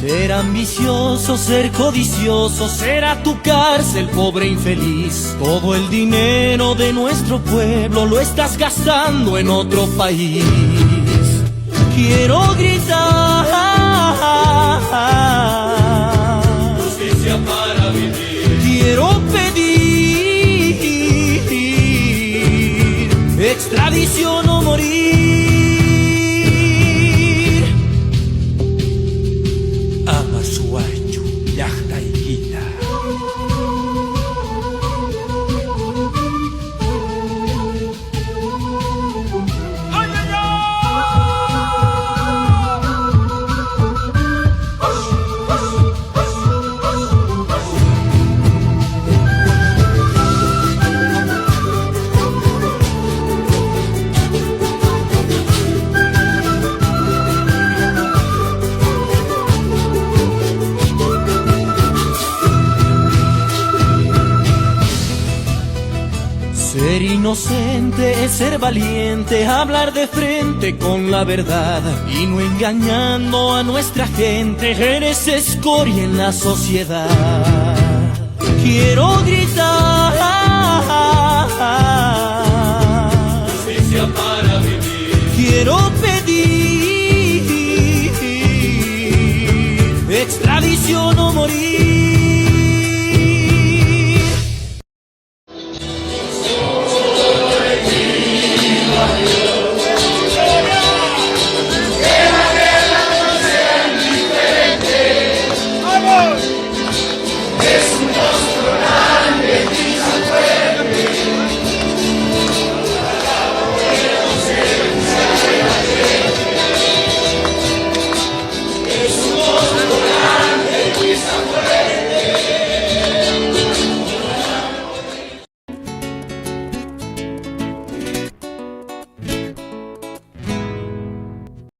Ser ambicioso, ser codicioso, será tu cárcel, pobre infeliz. Todo el dinero de nuestro pueblo lo estás gastando en otro país. Quiero gritar justicia para vivir. Quiero pedir extradición o morir. Amasuachu, llaqtaykita. Ser inocente es ser valiente, hablar de frente con la verdad y no engañando a nuestra gente. Eres escoria en la sociedad. Quiero gritar Justicia para vivir. quiero pedir extradición o morir.